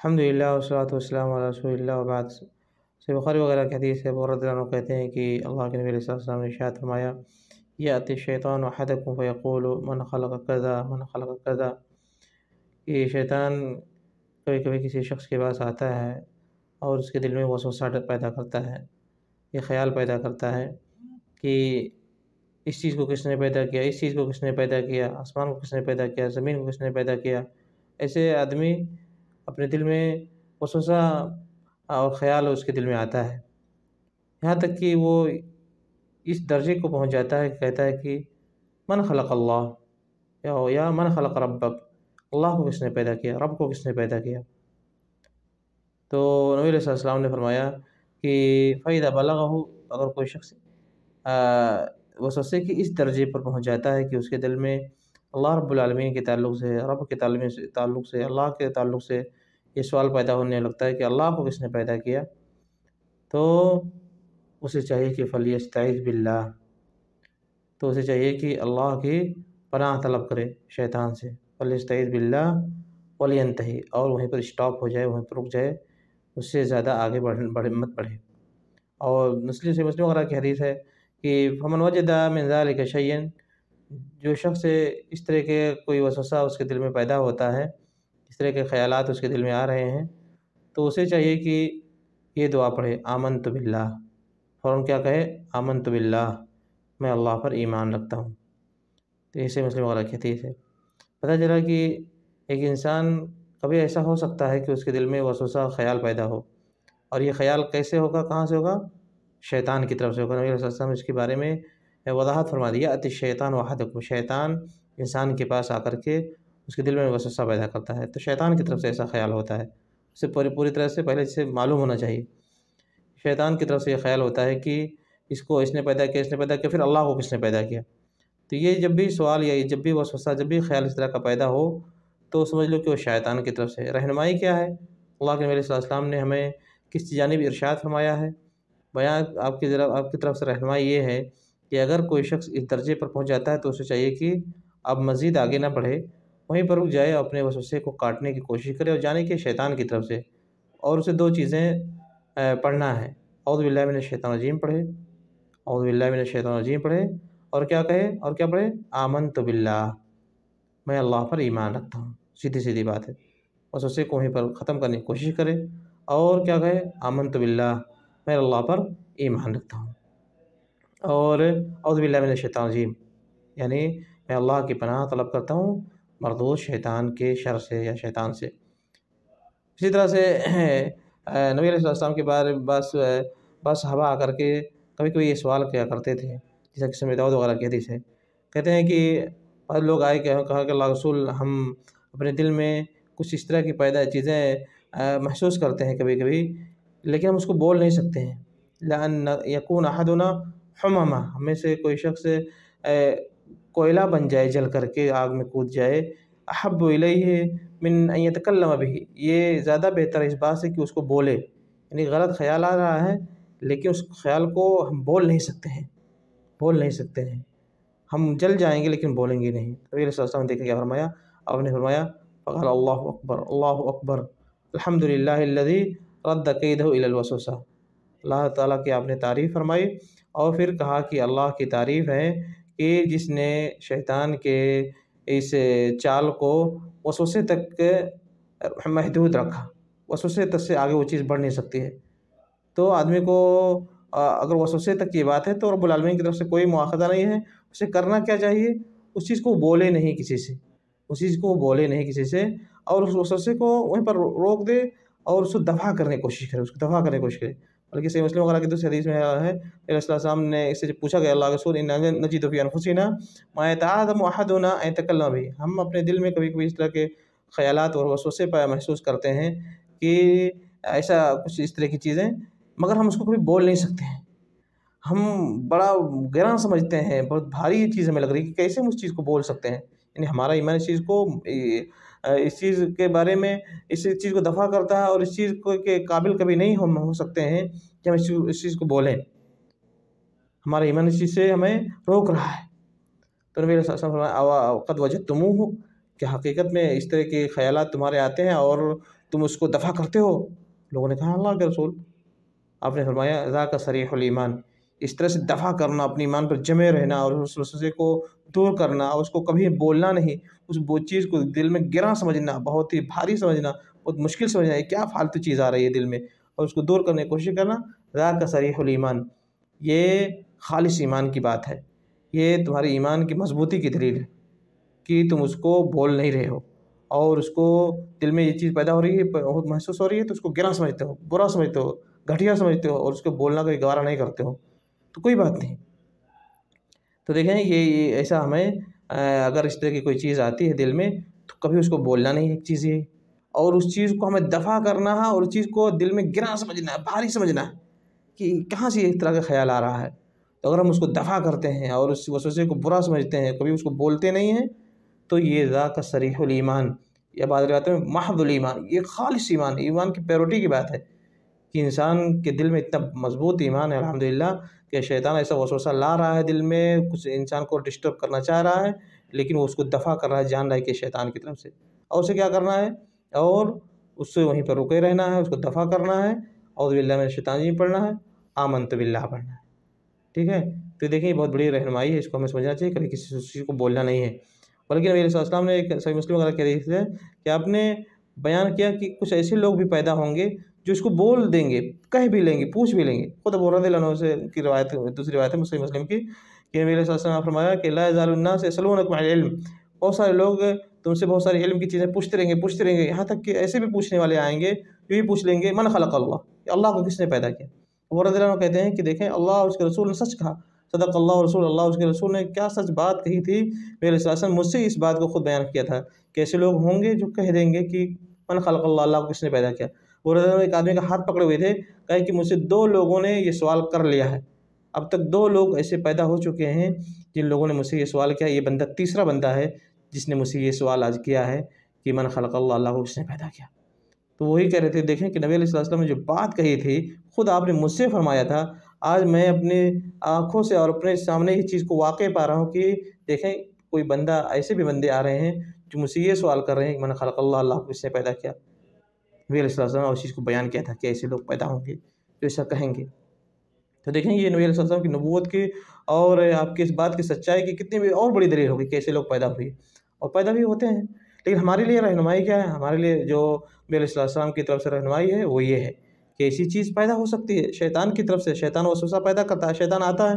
الحمدللہ والصلاۃ والسلام علی رسول اللہ وبعد۔ صحیح بخاری وغیرہ کی حدیث ہے، ابو رضی اللہ عنہ کہتے ہیں کہ اللہ کے نبی علیہ السلام نے ارشاد فرمایا، یأتی الشیطان احدکم فیقول من خلق کذا من خلق کذا، کہ شیطان کبھی کبھی کسی شخص کے پاس آتا ہے اور اس کے دل میں وسوسہ پیدا کرتا ہے، یہ خیال پیدا کرتا ہے کہ اس چیز کو کس نے پیدا کیا، اس چیز کو کس نے پیدا کیا، آسمان کو کس نے پیدا کیا، زمین کو کس نے پیدا کیا۔ ایسے آدمی اپنے دل میں وسوسہ اور خیال اس کے دل میں آتا ہے، یہاں تک کہ وہ اس درجے کو پہنچ جاتا ہے کہ کہتا ہے کہ من خلق اللہ، یا من خلق ربک، اللہ کو کس نے پیدا کیا، رب کو کس نے پیدا کیا۔ تو نبی علیہ السلام نے فرمایا کہ فَإِذَا بَلَغَهُ، اگر کوئی شخص وسوسے کی اس درجے پر پہنچ جاتا ہے کہ اس کے دل میں اللہ رب العالمین کے تعلق سے، رب کے تعلق سے، اللہ کے تعلق سے یہ سوال پیدا ہونے لگتا ہے کہ اللہ کو کس نے پیدا کیا، تو اسے چاہیے کہ فَلْيَسْتَعِذْ بِاللَّهِ، تو اسے چاہیے کہ اللہ کی پناہ طلب کرے شیطان سے، فَلْيَسْتَعِذْ بِاللَّهِ وَلْيَنْتَهِ، اور وہیں پر اسٹاپ ہو جائے، وہیں پر رک جائے، اس سے زیادہ آگے مت بڑھے۔ اور مسلم وغیرہ کی حدیث ہے کہ فَمَنْ وَجَدَ مِنْ ذَلِكَ شَيْئًا، جو شخص اس طرح کے کوئی وسوسہ اس کے دل میں پیدا ہوتا ہے، اس طرح کے خیالات اس کے دل میں آ رہے ہیں، تو اسے چاہیے کہ یہ دعا پڑھے، آمنت باللہ، فوراً کیا کہے، آمنت باللہ، میں اللہ پر ایمان رکھتا ہوں۔ تو اسے مسلم وغیرہ کی حدیث ہے۔ پتہ چلا کہ ایک انسان کبھی ایسا ہو سکتا ہے کہ اس کے دل میں وسوسہ خیال پیدا ہو، اور یہ خیال کیسے ہوگا، کہاں سے ہوگا، شیطان کی طرف سے ہوگا۔ نبی علیہ السلام اس کے بارے میں وضاحت فرما دیا، یأتی الشیطان احدکم، شیطان انسان کے پاس آ کر کے اس کے دل میں وسوسہ پیدا کرتا ہے، تو شیطان کی طرف سے ایسا خیال ہوتا ہے، اسے پوری طرح سے پہلے سے معلوم ہونا چاہیے۔ شیطان کی طرف سے یہ خیال ہوتا ہے کہ اس نے پیدا کیا، اس نے پیدا کیا، پھر اللہ کو کس نے پیدا کیا۔ تو یہ جب بھی سوال یا جب بھی وسوسہ، جب بھی خیال اس طرح کا پیدا ہو، تو سمجھ لو کہ وہ شیطان کی طرف سے۔ رہنمائی کیا ہے، اللہ کے نبی صلی اللہ علیہ وسلم نے ہمیں کس جانب ارشاد فرمایا ہے، بیان آپ کی طرف سے رہنمائی یہ ہے کہ اگر کوئی شخص اس درجے پر پہنچ جاتا ہے تو اسے چاہیے کہ اب مزید آگے نہ بڑھے، وہیں پر رک جائے، اپنے وسوسے کو کاٹنے کی کوشش کرے اور جانے کہ شیطان کی طرف سے، اور اسے دو چیزیں پڑھنا ہے، اعوذ باللہ من الشیطان الرجیم پڑھے، اعوذ باللہ من الشیطان الرجیم پڑھے، اور کیا کہے، اور کیا پڑھے، آمنت باللہ، میں اللہ پر ایمان رکھتا ہوں۔ سیدھی بات ہے، وسوسے کو وہیں پر ختم کرنے کی کوشش کرے، اور کیا کہے، آمنت باللہ، میں اللہ پر ایمان رکھتا ہوں، اور اعوذ باللہ من الشیطان الرجیم، یعنی میں اللہ کی پناہ طلب کرتا ہوں مردود شیطان کے شر سے یا شیطان سے۔ اسی طرح سے نبی علیہ السلام کے بارے میں بعض صحابہ آ کر کے کبھی کبھی یہ سوال کیا کرتے تھے، جیسا کہ سنن داؤد وغیرہ کی حدیث ہے، کہتے ہیں کہ بعض لوگ آئے کہا کہ اللہ رسول، ہم اپنے دل میں کچھ اس طرح کی چیزیں محسوس کرتے ہیں کبھی کبھی، لیکن ہم اس کو بول نہیں سکتے ہیں، لأن یکون احدنا حمما، ہمیں سے کوئی شخص کوئلہ بن جائے، جل کر کے آگ میں کود جائے، احب الیہ من ان یتکلم بہ، یہ زیادہ بہتر ہے اس بات سے کہ اس کو بولے، یعنی غلط خیال آ رہا ہے لیکن اس خیال کو ہم بول نہیں سکتے ہیں، ہم جل جائیں گے لیکن بولیں گے نہیں۔ نبی علیہ السلام نے دیکھا کیا فرمایا، آپ نے فرمایا فقال اللہ اکبر اللہ اکبر الحمد للہ الذی رد کیدہ الی الوسوسہ، اللہ تعالیٰ کی آپ نے تعریف فرمائی، اور پھر کہا کہ اللہ کی تعریف ہے کہ جس نے شیطان کے اس چال کو وسوسے تک محدود رکھا، وسوسے تک سے آگے وہ چیز بڑھ نہیں سکتی ہے۔ تو آدمی کو اگر وسوسے تک کی بات ہے تو رب العالمین کی طرف سے کوئی مواخذہ نہیں ہے، اسے کرنا کیا چاہیے، اس چیز کو بولے نہیں کسی سے، اور اس وسوسے کو وہیں پر روک دے اور اس کو دفع کرنے کی کوشش کرے، بلکہ صحیح مسلم وغیرہ کی دوسری حدیث میں ہے، علیہ السلام نے اس سے جب پوچھا گیا اللہ کے رسول انا نجد فی انفسنا ما یتعاظم احدنا ان یتکلم بہ، ہم اپنے دل میں کبھی کبھی اس طرح کے خیالات اور وسوسے پہ محسوس کرتے ہیں کہ ایسا کچھ اس طرح کی چیزیں، مگر ہم اس کو کبھی بول نہیں سکتے ہیں، ہم بڑا گراں سمجھتے ہیں، بہت بھاری یہ چیز ہمیں لگ رہی ہے کہ کیسے ہم اس چیز کو بول سکتے ہیں، یعنی ہمارا ایمان اس چیز کے بارے میں اس چیز کو دفع کرتا ہے، اور اس چیز کو کے قابل کبھی نہیں ہم ہو سکتے ہیں کہ ہم اس چیز کو بولیں، ہمارا ایمان اس چیز سے ہمیں روک رہا ہے۔ تو نبی علیہ السلام فرمایا قد وجدتموہ، کہ حقیقت میں اس طرح کے خیالات تمہارے آتے ہیں اور تم اس کو دفع کرتے ہو؟ لوگوں نے کہا اللہ کے رسول۔ آپ نے فرمایا ذاک صریح الایمان، اس طرح سے دفع کرنا، اپنے ایمان پر جمے رہنا اور اس وسوسے کو دور کرنا، اور اس کو کبھی بولنا نہیں، اس چیز کو دل میں گراں سمجھنا، بہت ہی بھاری سمجھنا، بہت مشکل سمجھنا، یہ کیا فالتو چیز آ رہی ہے دل میں، اور اس کو دور کرنے کی کوشش کرنا، ذاک صریح الایمان، یہ خالص ایمان کی بات ہے، یہ تمہاری ایمان کی مضبوطی کی دلیل ہے کہ تم اس کو بول نہیں رہے ہو، اور اس کو دل میں یہ چیز پیدا ہو رہی ہے، بہت محسوس ہو رہی ہے، تو اس کو گراں سمجھتے ہو، برا سمجھتے ہو، گھٹیا سمجھتے ہو، اور اس کو بولنا کوئی گوارا نہیں کرتے ہو، تو کوئی بات نہیں۔ تو دیکھیں یہ ایسا ہمیں اگر اس طرح کی کوئی چیز آتی ہے دل میں تو کبھی اس کو بولنا نہیں ہے، ایک چیز یہ، اور اس چیز کو ہمیں دفع کرنا ہے، اور اس چیز کو دل میں گراں سمجھنا ہے، بھاری سمجھنا ہے کہ کہاں سے اس طرح کا خیال آ رہا ہے۔ تو اگر ہم اس کو دفع کرتے ہیں اور اس وسوسے کو برا سمجھتے ہیں، کبھی اس کو بولتے نہیں ہیں، تو یہ ذاک صریح الایمان، یا بعض روایتوں میں محض الایمان، یہ خالص ایمان، ایمان کی پیورٹی کی بات ہے کہ انسان کے دل میں اتنا مضبوط ایمان ہے الحمدللہ کہ شیطان ایسا وسوسہ لا رہا ہے دل میں، کچھ انسان کو ڈسٹرب کرنا چاہ رہا ہے، لیکن وہ اس کو دفع کر رہا ہے، جان رہا ہے کہ شیطان کی طرف سے، اور اسے کیا کرنا ہے، اور اس سے وہیں پر رکے رہنا ہے، اس کو دفع کرنا ہے، اعوذ باللہ من الشیطان الرجیم پڑھنا ہے، آمنت باللہ پڑھنا ہے، ٹھیک ہے۔ تو دیکھیں یہ بہت بڑی رہنمائی ہے، اس کو ہمیں سمجھنا چاہیے، کبھی کسی چیز کو بولنا نہیں ہے۔ بلکہ نبی علیہ السلام نے ایک صحیح مسلم وغیرہ کی حدیث ہے کہ آپ نے بیان کیا کہ کچھ ایسے لوگ بھی پیدا ہوں گے جو اس کو بول دیں گے، کہہ بھی لیں گے، پوچھ بھی لیں گے۔ خود ابو رضی اللہ عنہ سے کی روایت، دوسری روایت ہے صحیح مسلم کی، کہ نبی علیہ السلام نے فرمایا کہ لا یزال الناس یسألونکم عن العلم، بہت سارے لوگ تم سے بہت ساری علم کی چیزیں پوچھتے رہیں گے، یہاں تک کہ ایسے بھی پوچھنے والے آئیں گے جو یہ پوچھ لیں گے من خلق اللہ، کہ اللہ کو کس نے پیدا کیا۔ ابو رضی اللہ عنہ کہتے ہیں کہ دیکھیں اللہ اور اس کے رسول نے سچ کہا، صدق اللہ رسول، اللہ اس کے رسول نے کیا سچ بات کہی تھی۔ میرے علیہ السلام مجھ سے اس بات کو خود بیان کیا تھا کہ ایسے لوگ ہوں گے جو کہہ دیں گے کہ من خلق اللہ، اللہ کو کس نے پیدا کیا۔ وہ ایک آدمی کا ہاتھ پکڑے ہوئے تھے، کہا کہ مجھ سے 2 لوگوں نے یہ سوال کر لیا ہے، اب تک 2 لوگ ایسے پیدا ہو چکے ہیں جن لوگوں نے مجھ سے یہ سوال کیا، یہ بندہ تیسرا بندہ ہے جس نے مجھ سے یہ سوال آج کیا ہے کہ من خلق اللہ، اللہ کو کس نے پیدا کیا۔ تو وہی کہہ رہے تھے، دیکھیں کہ نبی علیہ السلام نے جو بات کہی تھی خود آپ نے مجھ سے فرمایا تھا، آج میں اپنی آنکھوں سے اور اپنے سامنے اس چیز کو واقع پا رہا ہوں کہ دیکھیں کوئی بندہ، ایسے بھی بندے آ رہے ہیں جو مجھ سے یہ سوال کر رہے ہیں کہ من خلق اللہ، اللہ کو کس نے پیدا کیا۔ نبی علیہ السلام نے اس چیز کو بیان کیا تھا کہ ایسے لوگ پیدا ہوں گے جو ایسا کہیں گے۔ تو دیکھیں یہ نبی علیہ السلام کی نبوت کی اور آپ کی اس بات کی سچائی کی کتنی بھی اور بڑی دلیل ہوگی کہ ایسے لوگ پیدا ہوئے اور پیدا بھی ہوتے ہیں۔ لیکن ہمارے لیے رہنمائی کیا ہے؟ ہمارے لیے جو نبی علیہ السلام کی طرف سے رہنمائی ہے وہ یہ ہے کہ ایسی چیز پیدا ہو سکتی ہے شیطان کی طرف سے، شیطان وسوسہ پیدا کرتا ہے، شیطان آتا ہے،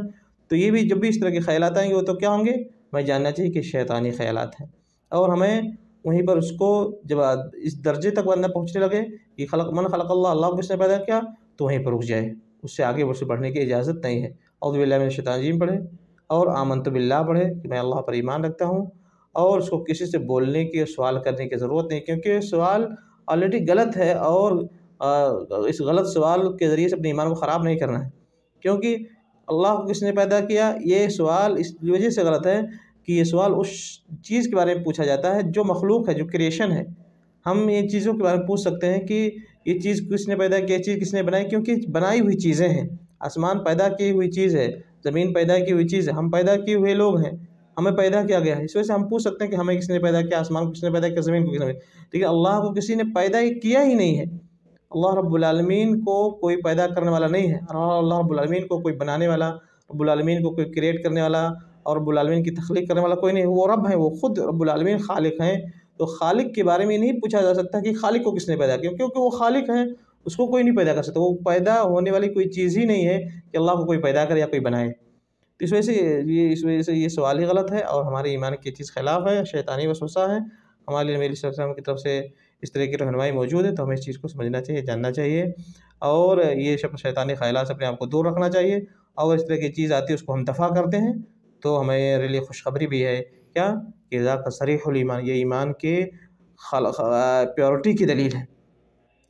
تو یہ بھی جب بھی اس طرح کے خیالات آئیں گے وہ تو کیا ہوں گے، ہمیں جاننا چاہیے کہ شیطانی خیالات ہیں، اور ہمیں وہیں پر اس کو جب اس درجے تک بندہ پہنچنے لگے کہ من خلق اللہ، اللہ کو کس نے پیدا کیا، تو وہیں پر رک جائے، اس سے آگے سے بڑھنے کی اجازت نہیں ہے۔ اعوذ باللہ من الشیطان الرجیم پڑھے، اور آمنت باللہ پڑھے کہ میں اللہ پر ایمان رکھتا ہوں، اور اس کو کسی سے بولنے کی، سوال کرنے کی ضرورت نہیں، کیونکہ سوال آلریڈی غلط ہے، اور اس غلط سوال کے ذریعے سے اپنے ایمان کو خراب نہیں کرنا ہے، کیونکہ اللہ کو کس نے پیدا کیا، یہ سوال اس وجہ سے غلط ہے کہ یہ سوال اس چیز کے بارے میں پوچھا جاتا ہے جو مخلوق ہے، جو کریشن ہے۔ ہم یہ چیزوں کے بارے میں پوچھ سکتے ہیں کہ یہ چیز کس نے پیدا کی، یہ چیز کس نے بنائی، کیونکہ بنائی ہوئی چیزیں ہیں، آسمان پیدا کی ہوئی چیز ہے، زمین پیدا کی ہوئی چیز ہے، ہم پیدا کیے ہوئے لوگ ہیں، ہمیں پیدا کیا گیا ہے، اس وجہ سے ہم پوچھ سکتے ہیں کہ ہمیں کس نے پیدا کیا، آسمان کو کس نے پیدا کیا، زمین کو کس نے، لیکن اللہ کو کسی نے پیدا کیا ہی نہیں ہے۔ اللہ رب العالمین کو کوئی پیدا کرنے والا نہیں ہے، اللہ رب العالمین کو کوئی بنانے والا، رب العالمین کو کوئی کریٹ کرنے والا اور رب العالمین کی تخلیق کرنے والا کوئی نہیں، وہ رب ہیں، وہ خود رب العالمین خالق ہیں۔ تو خالق کے بارے میں نہیں پوچھا جا سکتا کہ خالق کو کس نے پیدا کیا، کیونکہ وہ خالق ہیں، اس کو کوئی نہیں پیدا کر سکتا، وہ پیدا ہونے والی کوئی چیز ہی نہیں ہے کہ اللہ کو کوئی پیدا کرے یا کوئی بنائے۔ تو اس وجہ سے یہ سوال ہی غلط ہے اور ہمارے ایمان کی چیز خلاف ہے، شیطانی وسوسہ ہے۔ ہمارے لیے نبی صلی اللہ علیہ وسلم کی طرف سے اس طرح کی رہنمائی موجود ہے، تو ہمیں اس چیز کو سمجھنا چاہیے، جاننا چاہیے، اور یہ شیطانی خیالات سے اپنے آپ کو دور رکھنا چاہیے، اور اس طرح کی چیز آتی ہے اس کو ہم دفع کرتے ہیں، تو ہمارے لیے خوشخبری بھی ہے کیا کہ ذاک صریح الایمان، یہ ایمان کے پیورٹی کی دلیل ہے،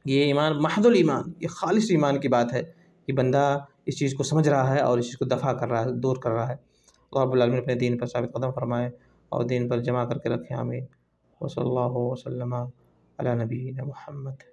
یہ ایمان محض الایمان، یہ خالص ایمان کی بات ہے کہ بندہ اس چیز کو سمجھ رہا ہے اور اس چیز کو دفع کر رہا ہے، دور کر رہا ہے۔ اللہ رب العالمین اپنے دین پر ثابت قدم فرمائے اور دین پر جمع کر کے رکھے، آمین۔ وصلی اللہ وسلم علی نبینا محمد۔